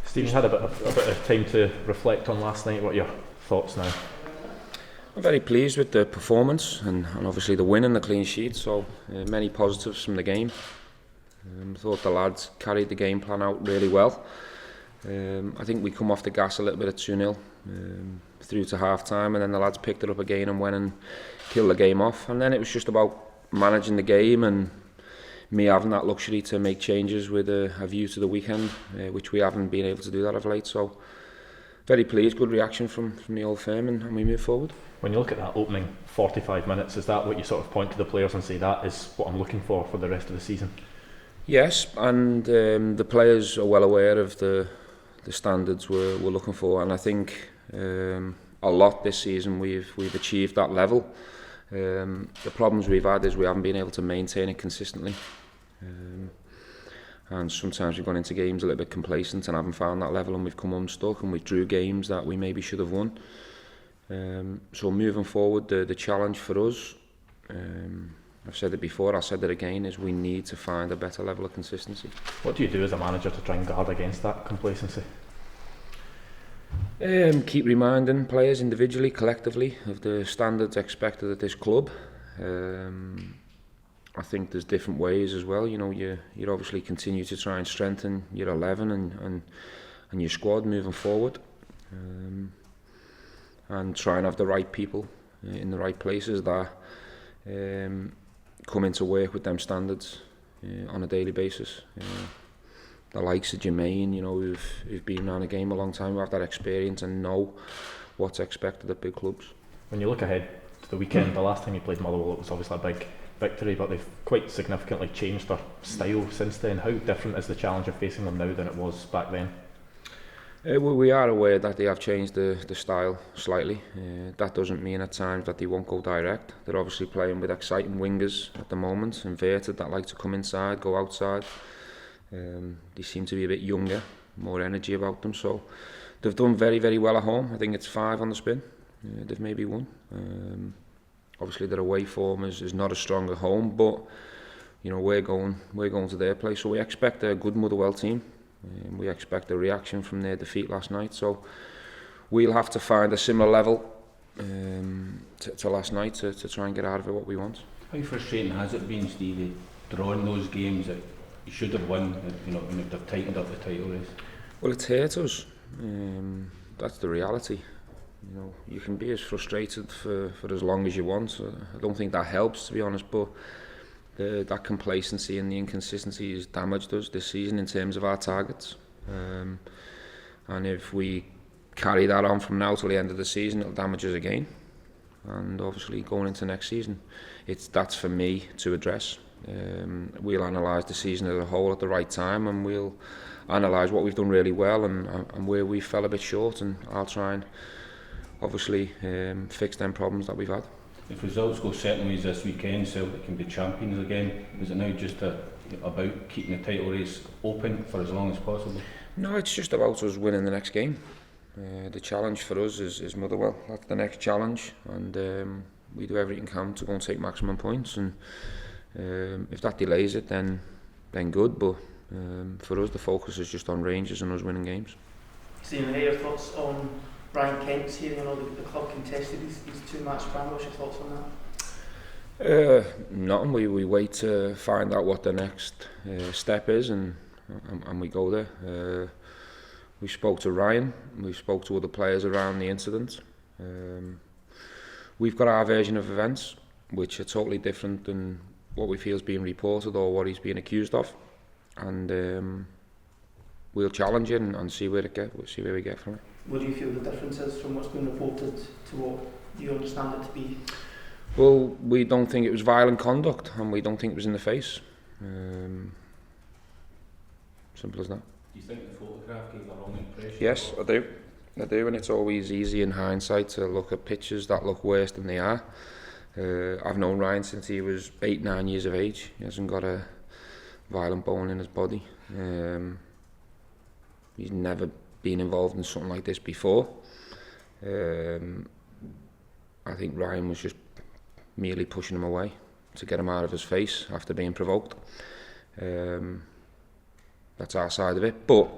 Stephen, you had a bit of time to reflect on last night. What are your thoughts now? I'm very pleased with the performance and obviously the win and the clean sheet, so many positives from the game. I thought the lads carried the game plan out really well. I think we come off the gas a little bit at 2-0 through to half time, and then the lads picked it up again and went and killed the game off, and then it was just about managing the game and me having that luxury to make changes with a view to the weekend, which we haven't been able to do that of late. So very pleased, good reaction from the old firm, and we move forward. When you look at that opening 45 minutes, is that what you sort of point to the players and say that is what I'm looking for the rest of the season? Yes, and the players are well aware of the standards we're looking for, and I think a lot this season we've achieved that level. The problems we've had is we haven't been able to maintain it consistently, and sometimes we've gone into games a little bit complacent and haven't found that level, and we've come unstuck and we drew games that we maybe should have won. So moving forward, the challenge for us, I've said it before, I'll say it again, is we need to find a better level of consistency. What do you do as a manager to try and guard against that complacency? Keep reminding players individually, collectively, of the standards expected at this club. I think there's different ways as well. You know, you obviously continue to try and strengthen your 11 and your squad moving forward, and try and have the right people in the right places that come into work with them standards on a daily basis. The likes of Jermaine, you know, who've been around the game a long time, who have that experience and know what's expected at big clubs. When you look ahead to the weekend, the last time you played Motherwell, it was obviously a big victory, but they've quite significantly changed their style since then. How different is the challenge of facing them now than it was back then? We are aware that they have changed the style slightly. That doesn't mean at times that they won't go direct. They're obviously playing with exciting wingers at the moment, inverted, that like to come inside, go outside. They seem to be a bit younger, more energy about them, so they've done very, very well at home. I think it's 5 on the spin. They've maybe won. Obviously their away form is not as strong at home, but you know, we're going to their place, so we expect a good Motherwell team. We expect a reaction from their defeat last night, so we'll have to find a similar level to last night to try and get out of it what we want. How frustrating has it been, Stevie, drawing those games that you should have won, you know, when they've tightened up the title race? Well, it's hurt us. That's the reality. You know, you can be as frustrated for as long as you want. I don't think that helps, to be honest, but that complacency and the inconsistency has damaged us this season in terms of our targets. And if we carry that on from now till the end of the season, it'll damage us again. And obviously going into next season, that's for me to address. We'll analyse the season as a whole at the right time, and we'll analyse what we've done really well and where we fell a bit short, and I'll try and obviously fix them problems that we've had. If results go certain ways this weekend, Celtic can be champions again. Is it now just about keeping the title race open for as long as possible? No, it's just about us winning the next game. The challenge for us is Motherwell. That's the next challenge, and we do everything we can to go and take maximum points, and if that delays it, then good, but for us the focus is just on Rangers and us winning games. Stephen, your thoughts on Ryan Kent's here? You know, the club contested these 2 match ban. What's your thoughts on that? Nothing. We wait to find out what the next step is, and we go there. We spoke to Ryan, we spoke to other players around the incident. We've got our version of events, which are totally different than what we feel is being reported or what he's being accused of, and we'll challenge it and see where we get from it. What do you feel the difference is from what's been reported to what you understand it to be? Well, we don't think it was violent conduct, and we don't think it was in the face. Simple as that. Do you think the photograph gave the wrong impression? Yes, I do, and it's always easy in hindsight to look at pictures that look worse than they are. I've known Ryan since he was 8-9 years of age. He hasn't got a violent bone in his body. He's never been involved in something like this before. I think Ryan was just merely pushing him away to get him out of his face after being provoked. That's our side of it, but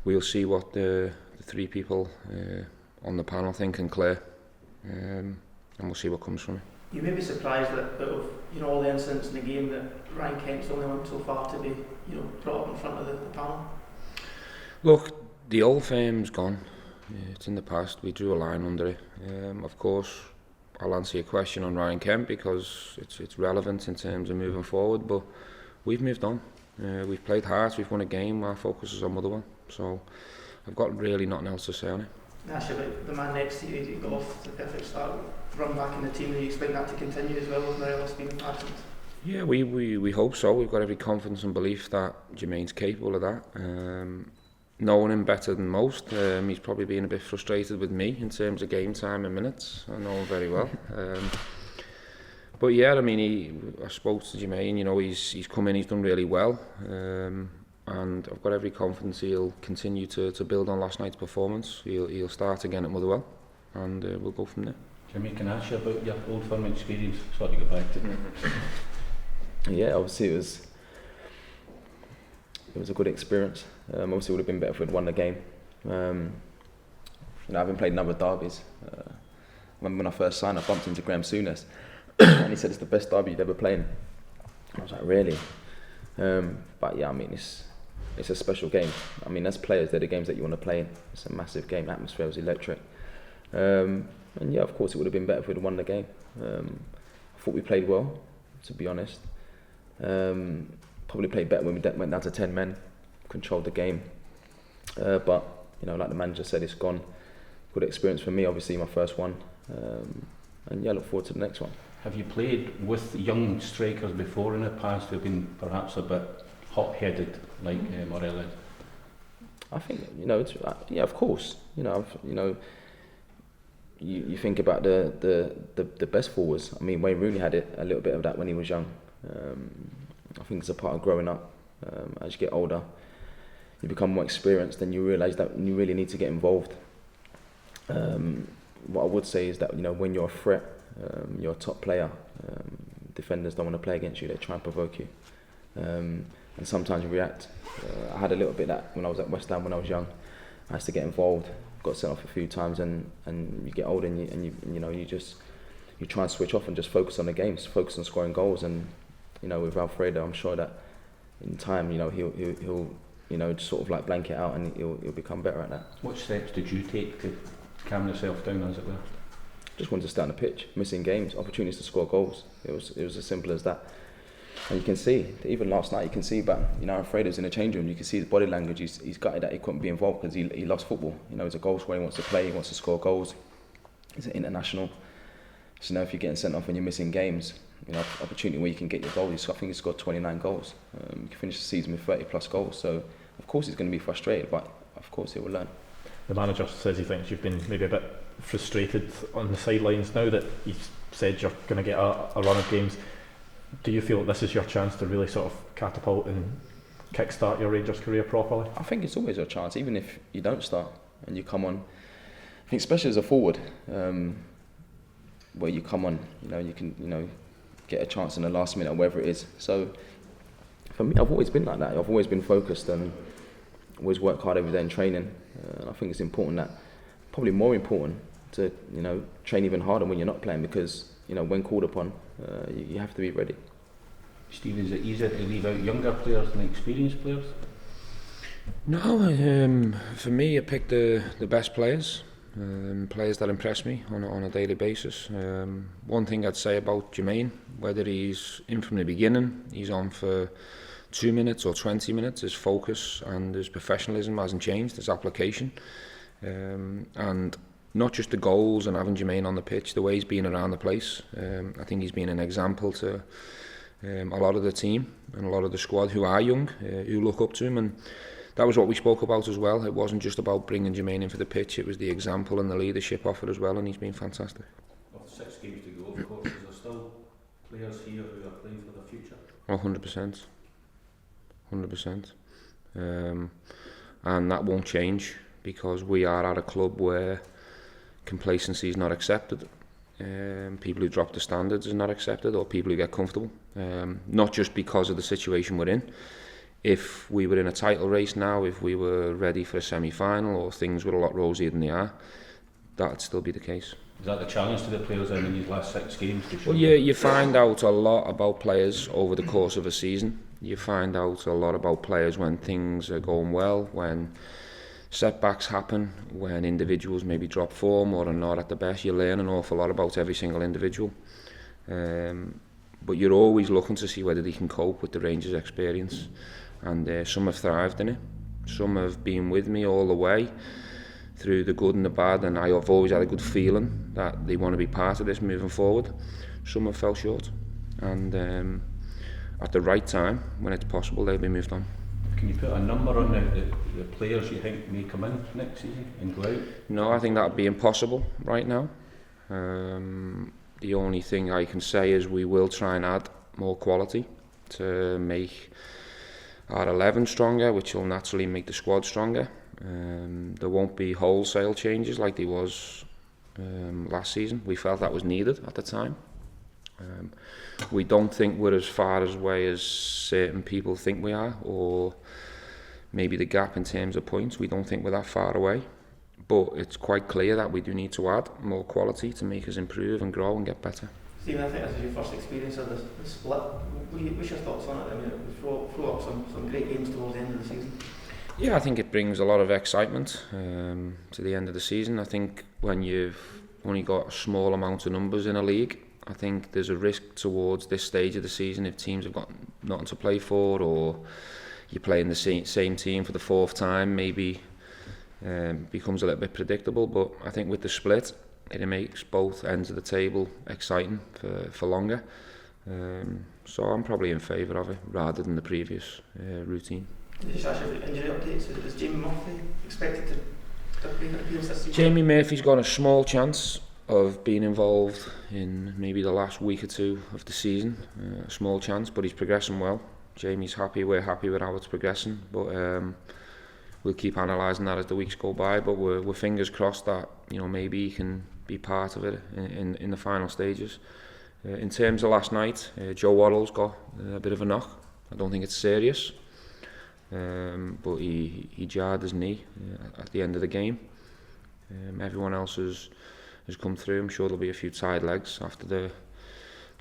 we'll see what the three people on the panel think and Claire, and we'll see what comes from it. You may be surprised that out of all the incidents in the game that Ryan Kent's only went so far to be brought up in front of the panel. Look, the old fame's gone. It's in the past. We drew a line under it. Of course, I'll answer your question on Ryan Kent because it's relevant in terms of moving forward. But we've moved on. We've played hard. We've won a game. Our focus is on Motherwell. So I've got really nothing else to say on it. Actually, the man next to you, he got off to the perfect start, run back in the team, and you expect that to continue as well with Morelos being absent? Yeah, we hope so. We've got every confidence and belief that Jermaine's capable of that. Knowing him better than most, he's probably been a bit frustrated with me in terms of game time and minutes. I know him very well. But yeah, I mean, I spoke to Jermaine, he's come in, he's done really well. And I've got every confidence he'll continue to build on last night's performance. He'll start again at Motherwell, and we'll go from there. Jermaine, can I ask you about your Old Firm experience? Sorry to go back to it. Yeah, obviously it was a good experience. Obviously it would have been better if we'd won the game. I haven't played number of derbies. I remember when I first signed, I bumped into Graham Souness and he said it's the best derby you'd ever played in. I was like, really? But yeah, I mean, it's a special game. I mean, as players, they're the games that you want to play in. It's a massive game. Atmosphere was electric. And yeah, of course, it would have been better if we'd won the game. I thought we played well, to be honest. Probably played better when we went down to 10 men, controlled the game. But like the manager said, it's gone. Good experience for me, obviously my first one. And yeah, look forward to the next one. Have you played with young strikers before in the past who've been perhaps a bit hot-headed like Morelos? I think it's, yeah, of course. You think about the best forwards. I mean, Wayne Rooney had a little bit of that when he was young. I think it's a part of growing up. As you get older, you become more experienced, and you realise that you really need to get involved. What I would say is that when you're a threat, you're a top player. Defenders don't want to play against you; they try and provoke you, and sometimes you react. I had a little bit of that when I was at West Ham when I was young. I used to get involved, got sent off a few times, and you get older and you try and switch off and just focus on the games, focus on scoring goals. And with Alfredo, I'm sure that in time, he'll sort of like blank it out and he'll become better at that. What steps did you take to calm yourself down, as it were? Just wanted to stay on the pitch, missing games, opportunities to score goals. It was as simple as that. And you can see, even last night, you can see, but Alfredo's in the change room. You can see his body language. He's gutted that he couldn't be involved because he loves football. He's a goal scorer. He wants to play. He wants to score goals. He's an international. So if you're getting sent off and you're missing games, opportunity where you can get your goals. I think he scored 29 goals. You can finish the season with 30 plus goals. So of course he's going to be frustrated, but of course he will learn. The manager says he thinks you've been maybe a bit frustrated on the sidelines now that you've said you're going to get a run of games. Do you feel that this is your chance to really sort of catapult and kickstart your Rangers career properly? I think it's always your chance, even if you don't start and you come on. I think especially as a forward, where you come on, you can, get a chance in the last minute or wherever it is. So for me, I've always been like that. I've always been focused and always work hard every day in training. And I think it's important that, probably more important, to train even harder when you're not playing, because when called upon, you have to be ready. Steve, is it easier to leave out younger players than experienced players? No, for me, I picked the best players. Players that impress me on a daily basis. One thing I'd say about Jermaine, whether he's in from the beginning, he's on for 2 minutes or 20 minutes, his focus and his professionalism hasn't changed, his application. And not just the goals and having Jermaine on the pitch, the way he's been around the place. I think he's been an example to a lot of the team and a lot of the squad who are young, who look up to him. And that was what we spoke about as well. It wasn't just about bringing Jermaine in for the pitch, it was the example and the leadership offered as well, and he's been fantastic. With 6 games to go, of course, is there still players here who are playing for the future? 100%. 100%. And that won't change, because we are at a club where complacency is not accepted. People who drop the standards is not accepted, or people who get comfortable. Not just because of the situation we're in. if we were in a title race now, if we were ready for a semi-final or things were a lot rosier than they are, that'd still be the case. Is that the challenge to the players in these last 6 games? To show Well, you find out a lot about players over the course of a season. You find out a lot about players when things are going well, when setbacks happen, when individuals maybe drop form or are not at the best. You learn an awful lot about every single individual. But you're always looking to see whether they can cope with the Rangers experience. And some have thrived in it. Some have been with me all the way, through the good and the bad, and I've always had a good feeling that they want to be part of this moving forward. Some have fell short, and at the right time, when it's possible, they'll be moved on. Can you put a number on the players you think may come in next season and go out? No, I think that would be impossible right now. The only thing I can say is we will try and add more quality to make our 11 stronger, which will naturally make the squad stronger. There won't be wholesale changes like there was last season. We felt that was needed at the time. We don't think we're as far away as certain people think we are, or maybe the gap in terms of points, we don't think we're that far away. But it's quite clear that we do need to add more quality to make us improve and grow and get better. Stephen, I think this is your first experience of the split. What's your thoughts on it? I mean, we throw up some great games towards the end of the season. Yeah, I think it brings a lot of excitement to the end of the season. I think when you've only got a small amount of numbers in a league, I think there's a risk towards this stage of the season if teams have got nothing to play for, or you're playing the same team for the 4th time, maybe becomes a little bit predictable. But I think with the split, it makes both ends of the table exciting for longer. So I'm probably in favour of it rather than the previous routine. Just ask you injury updates. Is Jamie Murphy expected to make an appearance this season? Jamie Murphy's got a small chance of being involved in maybe the last week or 2 of the season. A small chance, but he's progressing well. Jamie's happy, we're happy with how it's progressing, but we'll keep analysing that as the weeks go by. But we're fingers crossed that maybe he can be part of it in the final stages. In terms of last night, Joe Waddle's got a bit of a knock. I don't think it's serious. But he jarred his knee at the end of the game. Everyone else has come through. I'm sure there'll be a few tired legs after the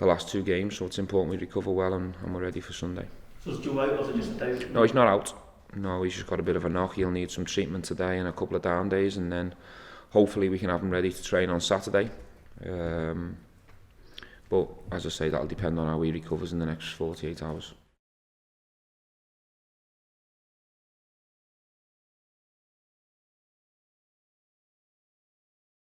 last 2 games, so it's important we recover well and we're ready for Sunday. So is Joe out, or is it just a doubt? No, he's not out. No, he's just got a bit of a knock. He'll need some treatment today and a couple of down days, and then hopefully we can have him ready to train on Saturday. But as I say, that'll depend on how he recovers in the next 48 hours.